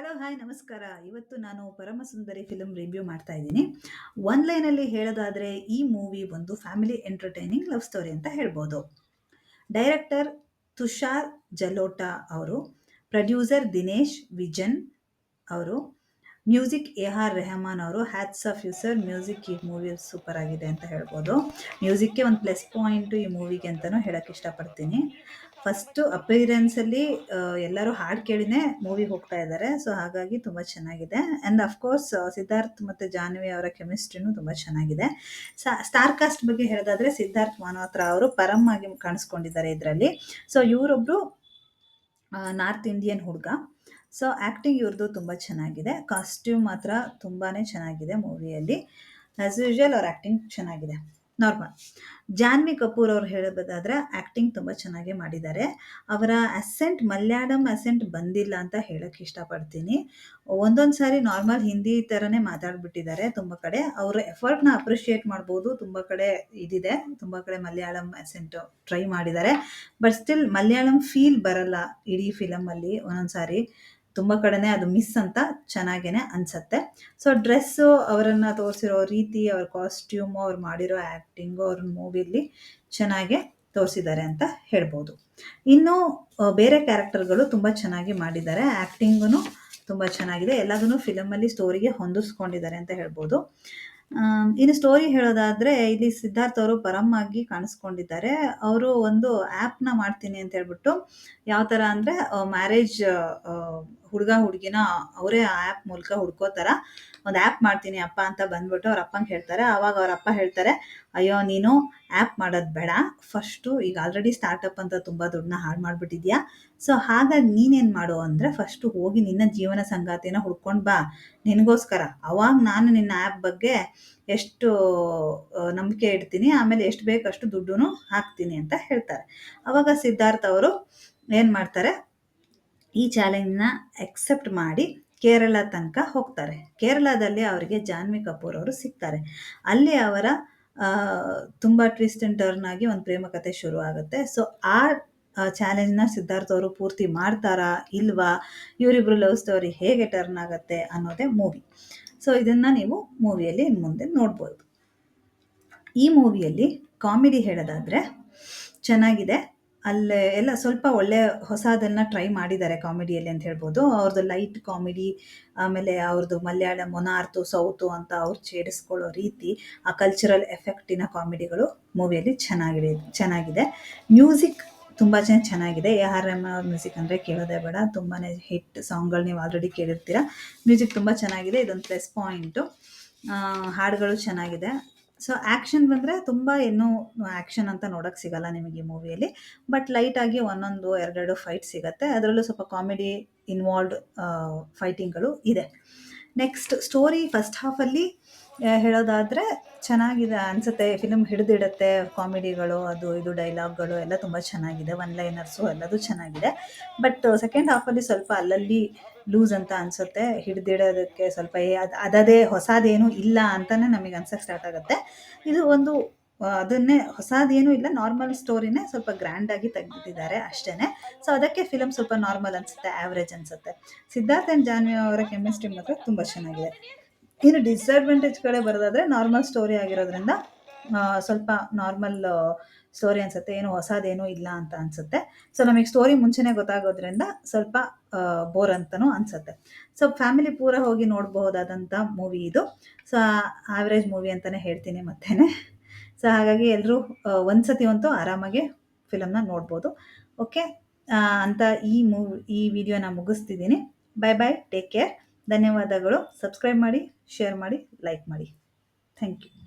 Hello hi ನಮಸ್ಕಾರ. ಇವತ್ತು ನಾನು ಪರಮಸುಂದರಿ ಫಿಲ್ಮ್ ರಿವ್ಯೂ ಮಾಡ್ತಾ ಇದ್ದೀನಿ. ಒನ್ ಲೈನಲ್ಲಿ ಹೇಳೋದಾದರೆ ಈ ಮೂವಿ ಒಂದು ಫ್ಯಾಮಿಲಿ ಎಂಟರ್ಟೈನಿಂಗ್ ಲವ್ ಸ್ಟೋರಿ ಅಂತ ಹೇಳ್ಬೋದು. ಡೈರೆಕ್ಟರ್ ತುಷಾರ್ ಜಲೋಟಾ ಅವರು, ಪ್ರೊಡ್ಯೂಸರ್ ದಿನೇಶ್ ವಿಜನ್ ಅವರು, ಮ್ಯೂಸಿಕ್ ಆರ್ ರೆಹಮಾನ್ ಅವರು. Hats off you sir, music ಈ ಮೂವಿ ಸೂಪರ್ ಆಗಿದೆ ಅಂತ ಹೇಳ್ಬೋದು. ಮ್ಯೂಸಿಕ್ಗೆ ಒಂದು ಪ್ಲಸ್ ಪಾಯಿಂಟು ಈ ಮೂವಿಗೆ ಅಂತಲೂ ಹೇಳೋಕ್ಕೆ ಇಷ್ಟಪಡ್ತೀನಿ. ಫಸ್ಟು ಅಪಿಯರೆನ್ಸಲ್ಲಿ ಎಲ್ಲರೂ ಹಾಡು ಕೇಳಿನೇ ಮೂವಿಗೆ ಹೋಗ್ತಾ ಇದ್ದಾರೆ. ಸೊ ಹಾಗಾಗಿ ತುಂಬ ಚೆನ್ನಾಗಿದೆ. ಆ್ಯಂಡ್ ಅಫ್ಕೋರ್ಸ್ ಸಿದ್ಧಾರ್ಥ್ ಮತ್ತು ಜಾಹ್ನವಿ ಅವರ ಕೆಮಿಸ್ಟ್ರಿನೂ ತುಂಬ ಚೆನ್ನಾಗಿದೆ. ಸ್ಟಾರ್ ಕಾಸ್ಟ್ ಬಗ್ಗೆ ಹೇಳೋದಾದರೆ ಸಿದ್ಧಾರ್ಥ್ ಮಲ್ಹೋತ್ರಾ ಅವರು ಪರಮ್ ಆಗಿ ಕಾಣಿಸ್ಕೊಂಡಿದ್ದಾರೆ ಇದರಲ್ಲಿ. ಸೊ ಇವರೊಬ್ಬರು ನಾರ್ತ್ ಇಂಡಿಯನ್ ಹುಡುಗ. ಸೊ ಆ್ಯಕ್ಟಿಂಗ್ ಇವ್ರದ್ದು ತುಂಬ ಚೆನ್ನಾಗಿದೆ. ಕಾಸ್ಟ್ಯೂಮ್ ಮಾತ್ರ ತುಂಬಾ ಚೆನ್ನಾಗಿದೆ ಮೂವಿಯಲ್ಲಿ. ಆ್ಯಸ್ ಯೂಶ್ವಲ್ ಅವ್ರ ಆ್ಯಕ್ಟಿಂಗ್ ಚೆನ್ನಾಗಿದೆ, ನಾರ್ಮಲ್. ಜಾನ್ವಿ ಕಪೂರ್ ಅವ್ರು ಹೇಳೋದಾದರೆ ಆ್ಯಕ್ಟಿಂಗ್ ತುಂಬ ಚೆನ್ನಾಗಿ ಮಾಡಿದ್ದಾರೆ. ಅವರ ಅಸೆಂಟ್ ಮಲಯಾಳಂ ಅಸೆಂಟ್ ಬಂದಿಲ್ಲ ಅಂತ ಹೇಳೋಕ್ಕೆ ಇಷ್ಟಪಡ್ತೀನಿ. ಒಂದೊಂದು ಸಾರಿ ನಾರ್ಮಲ್ ಹಿಂದಿ ಥರನೇ ಮಾತಾಡ್ಬಿಟ್ಟಿದ್ದಾರೆ ತುಂಬ ಕಡೆ. ಅವರ ಎಫರ್ಟ್ನ ಅಪ್ರಿಷಿಯೇಟ್ ಮಾಡ್ಬೋದು. ತುಂಬ ಕಡೆ ಇದಿದೆ, ತುಂಬ ಕಡೆ ಮಲಯಾಳಂ ಅಸೆಂಟು ಟ್ರೈ ಮಾಡಿದ್ದಾರೆ. ಬಟ್ ಸ್ಟಿಲ್ ಮಲಯಾಳಂ ಫೀಲ್ ಬರಲ್ಲ ಇಡೀ ಫಿಲಮಲ್ಲಿ. ಒಂದೊಂದು ಸಾರಿ ತುಂಬ ಕಡೆನೇ ಅದು ಮಿಸ್ ಅಂತ ಚೆನ್ನಾಗೇ ಅನಿಸತ್ತೆ. ಸೊ ಡ್ರೆಸ್ಸು, ಅವರನ್ನು ತೋರಿಸಿರೋ ರೀತಿ, ಅವ್ರ ಕಾಸ್ಟ್ಯೂಮು, ಅವ್ರು ಮಾಡಿರೋ ಆ್ಯಕ್ಟಿಂಗು, ಅವ್ರ ಮೂವಿಲಿ ಚೆನ್ನಾಗೇ ತೋರಿಸಿದ್ದಾರೆ ಅಂತ ಹೇಳ್ಬೋದು. ಇನ್ನು ಬೇರೆ ಕ್ಯಾರೆಕ್ಟರ್ಗಳು ತುಂಬ ಚೆನ್ನಾಗಿ ಮಾಡಿದ್ದಾರೆ. ಆ್ಯಕ್ಟಿಂಗೂ ತುಂಬ ಚೆನ್ನಾಗಿದೆ. ಎಲ್ಲದನ್ನು ಫಿಲಮಲ್ಲಿ ಸ್ಟೋರಿಗೆ ಹೊಂದಿಸ್ಕೊಂಡಿದ್ದಾರೆ ಅಂತ ಹೇಳ್ಬೋದು. ಇನ್ನು ಸ್ಟೋರಿ ಹೇಳೋದಾದರೆ ಇಲ್ಲಿ ಸಿದ್ಧಾರ್ಥ್ ಅವರು ಪರಮ್ ಆಗಿ ಕಾಣಿಸ್ಕೊಂಡಿದ್ದಾರೆ. ಅವರು ಒಂದು ಆ್ಯಪ್ನ ಮಾಡ್ತೀನಿ ಅಂತ ಹೇಳ್ಬಿಟ್ಟು, ಯಾವ ಥರ ಅಂದರೆ ಮ್ಯಾರೇಜ್ ಹುಡುಗ ಹುಡುಗಿನ ಅವರೇ ಆ ಆ್ಯಪ್ ಮೂಲಕ ಹುಡ್ಕೋ ಥರ ಒಂದು ಆ್ಯಪ್ ಮಾಡ್ತೀನಿ ಅಪ್ಪ ಅಂತ ಬಂದ್ಬಿಟ್ಟು ಅವ್ರ ಅಪ್ಪಂಗೆ ಹೇಳ್ತಾರೆ. ಆವಾಗ ಅವ್ರ ಅಪ್ಪ ಹೇಳ್ತಾರೆ, ಅಯ್ಯೋ ನೀನು ಆ್ಯಪ್ ಮಾಡೋದು ಬೇಡ, ಫಸ್ಟು ಈಗ ಆಲ್ರೆಡಿ ಸ್ಟಾರ್ಟಪ್ ಅಂತ ತುಂಬ ದುಡ್ಡನ್ನ ಹಾಳು ಮಾಡಿಬಿಟ್ಟಿದ್ಯಾ. ಸೊ ಹಾಗಾಗಿ ನೀನೇನು ಮಾಡು ಅಂದರೆ ಫಸ್ಟು ಹೋಗಿ ನಿನ್ನ ಜೀವನ ಸಂಗಾತಿನ ಹುಡ್ಕೊಂಡು ಬಾ ನಿನಗೋಸ್ಕರ. ಅವಾಗ ನಾನು ನಿನ್ನ ಆ್ಯಪ್ ಬಗ್ಗೆ ಎಷ್ಟು ನಂಬಿಕೆ ಇಡ್ತೀನಿ, ಆಮೇಲೆ ಎಷ್ಟು ಬೇಕಷ್ಟು ದುಡ್ಡು ಹಾಕ್ತೀನಿ ಅಂತ ಹೇಳ್ತಾರೆ. ಆವಾಗ ಸಿದ್ಧಾರ್ಥ್ ಅವರು ಏನು ಮಾಡ್ತಾರೆ, ಈ ಚಾಲೆಂಜ್ನ ಎಕ್ಸೆಪ್ಟ್ ಮಾಡಿ ಕೇರಳ ತನಕ ಹೋಗ್ತಾರೆ. ಕೇರಳದಲ್ಲಿ ಅವರಿಗೆ ಜಾನ್ವಿ ಕಪೂರ್ ಅವರು ಸಿಗ್ತಾರೆ. ಅಲ್ಲಿ ಅವರ ತುಂಬ ಟ್ವಿಸ್ಟ್ ಆ್ಯಂಡ್ ಟರ್ನ್ ಆಗಿ ಒಂದು ಪ್ರೇಮ ಕಥೆ ಶುರು ಆಗುತ್ತೆ. ಸೊ ಆ ಚಾಲೆಂಜ್ನ ಸಿದ್ಧಾರ್ಥ್ ಅವರು ಪೂರ್ತಿ ಮಾಡ್ತಾರಾ ಇಲ್ವಾ, ಇವರಿಬ್ಬರು ಲವ್ ಸ್ಟೋರಿ ಹೇಗೆ ಟರ್ನ್ ಆಗುತ್ತೆ ಅನ್ನೋದೇ ಮೂವಿ. ಸೊ ಇದನ್ನು ನೀವು ಮೂವಿಯಲ್ಲಿ ಇನ್ನು ಮುಂದೆ ನೋಡ್ಬೋದು. ಈ ಮೂವಿಯಲ್ಲಿ ಕಾಮಿಡಿ ಹೇಳೋದಾದರೆ ಚೆನ್ನಾಗಿದೆ. ಅಲ್ಲೇ ಎಲ್ಲ ಸ್ವಲ್ಪ ಒಳ್ಳೆ ಹೊಸದನ್ನು ಟ್ರೈ ಮಾಡಿದ್ದಾರೆ ಕಾಮಿಡಿಯಲ್ಲಿ ಅಂತ ಹೇಳ್ಬೋದು. ಅವ್ರದ್ದು ಲೈಟ್ ಕಾಮಿಡಿ, ಆಮೇಲೆ ಅವ್ರದ್ದು ಮಲಯಾಳಂ, ನಾರ್ತು ಸೌತು ಅಂತ ಅವ್ರು ಛೇಡಿಸ್ಕೊಳ್ಳೋ ರೀತಿ, ಆ ಕಲ್ಚರಲ್ ಎಫೆಕ್ಟಿನ ಕಾಮಿಡಿಗಳು ಮೂವಿಯಲ್ಲಿ ಚೆನ್ನಾಗಿದೆ. ಮ್ಯೂಸಿಕ್ ತುಂಬ ಚೆನ್ನಾಗಿದೆ. ಆರ್ ರೆಹಮಾನ್ ಅವ್ರ ಮ್ಯೂಸಿಕ್ ಅಂದರೆ ಕೇಳೋದೇ ಬೇಡ, ತುಂಬಾ ಹಿಟ್ ಸಾಂಗ್ಗಳು ನೀವು ಆಲ್ರೆಡಿ ಕೇಳಿರ್ತೀರ. ಮ್ಯೂಸಿಕ್ ತುಂಬ ಚೆನ್ನಾಗಿದೆ, ಇದೊಂದು ಪ್ಲಸ್ ಪಾಯಿಂಟು. ಹಾಡುಗಳು ಚೆನ್ನಾಗಿದೆ. ಸೊ ಆ್ಯಕ್ಷನ್ ಬಂದರೆ ತುಂಬ ಏನೂ ಆ್ಯಕ್ಷನ್ ಅಂತ ನೋಡೋಕ್ಕೆ ಸಿಗಲ್ಲ ನಿಮಗೆ ಈ ಮೂವಿಯಲ್ಲಿ. ಬಟ್ ಲೈಟಾಗಿ ಒಂದೊಂದು ಎರಡೆರಡು ಫೈಟ್ ಸಿಗುತ್ತೆ. ಅದರಲ್ಲೂ ಸ್ವಲ್ಪ ಕಾಮಿಡಿ ಇನ್ವಾಲ್ವ್ಡ್ ಫೈಟಿಂಗ್ಗಳು ಇದೆ. ನೆಕ್ಸ್ಟ್ ಸ್ಟೋರಿ ಫಸ್ಟ್ ಹಾಫಲ್ಲಿ ಹೇಳೋದಾದರೆ ಚೆನ್ನಾಗಿದೆ ಅನಿಸುತ್ತೆ. ಫಿಲಮ್ ಹಿಡಿದಿಡುತ್ತೆ. ಕಾಮಿಡಿಗಳು, ಅದು ಇದು ಡೈಲಾಗ್ಗಳು ಎಲ್ಲ ತುಂಬ ಚೆನ್ನಾಗಿದೆ. ಒನ್ ಲೈನರ್ಸು ಎಲ್ಲದೂ ಚೆನ್ನಾಗಿದೆ. ಬಟ್ ಸೆಕೆಂಡ್ ಹಾಫಲ್ಲಿ ಸ್ವಲ್ಪ ಅಲ್ಲಲ್ಲಿ ಲೂಸ್ ಅಂತ ಅನಿಸುತ್ತೆ. ಹಿಡಿದಿಡೋದಕ್ಕೆ ಸ್ವಲ್ಪ ಅದೇ ಹೊಸದೇನೂ ಇಲ್ಲ ಅಂತಲೇ ನಮಗೆ ಅನ್ಸೋಕ್ಕೆ ಸ್ಟಾರ್ಟ್ ಆಗುತ್ತೆ. ಇದು ಒಂದು ಅದನ್ನೇ ಹೊಸದೇನೂ ಇಲ್ಲ, ನಾರ್ಮಲ್ ಸ್ಟೋರಿನೇ ಸ್ವಲ್ಪ ಗ್ರ್ಯಾಂಡಾಗಿ ತೆಗೆದಿದ್ದಾರೆ ಅಷ್ಟೇ. ಸೊ ಅದಕ್ಕೆ ಫಿಲಮ್ ಸ್ವಲ್ಪ ನಾರ್ಮಲ್ ಅನಿಸುತ್ತೆ, ಆ್ಯಾವ್ರೇಜ್ ಅನಿಸುತ್ತೆ. ಸಿದ್ಧಾರ್ಥ್ ಆ್ಯಂಡ್ ಜಾನ್ವಿ ಅವರ ಕೆಮಿಸ್ಟ್ರಿ ಮಾತ್ರ ತುಂಬ ಚೆನ್ನಾಗಿದೆ. ಇನ್ನು ಡಿಸ್ಅಡ್ವಾಂಟೇಜ್ ಕಡೆ ಬರೋದಾದರೆ ನಾರ್ಮಲ್ ಸ್ಟೋರಿ ಆಗಿರೋದ್ರಿಂದ ಸ್ವಲ್ಪ ನಾರ್ಮಲ್ ಸ್ಟೋರಿ ಅನಿಸುತ್ತೆ, ಏನು ಹೊಸದೇನೂ ಇಲ್ಲ ಅಂತ ಅನಿಸುತ್ತೆ. ಸೊ ನಮಗೆ ಸ್ಟೋರಿ ಮುಂಚೆನೇ ಗೊತ್ತಾಗೋದ್ರಿಂದ ಸ್ವಲ್ಪ ಬೋರ್ ಅಂತಲೂ ಅನಿಸುತ್ತೆ. ಸೊ ಫ್ಯಾಮಿಲಿ ಪೂರ ಹೋಗಿ ನೋಡಬಹುದಾದಂಥ ಮೂವಿ ಇದು. ಸೊ ಆವ್ರೇಜ್ ಮೂವಿ ಅಂತಲೇ ಹೇಳ್ತೀನಿ ಮತ್ತೇ. ಸೊ ಹಾಗಾಗಿ ಎಲ್ಲರೂ ಒಂದು ಸತಿ ಅಂತೂ ಆರಾಮಾಗಿ ಫಿಲಮ್ನ ನೋಡ್ಬೋದು. ಓಕೆ ಅಂತ ಈ ವಿಡಿಯೋನ ಮುಗಿಸ್ತಿದ್ದೀನಿ. Bye bye, take care. ಧನ್ಯವಾದಗಳು. ಸಬ್ಸ್ಕ್ರೈಬ್ ಮಾಡಿ, ಶೇರ್ ಮಾಡಿ, ಲೈಕ್ ಮಾಡಿ. Thank you.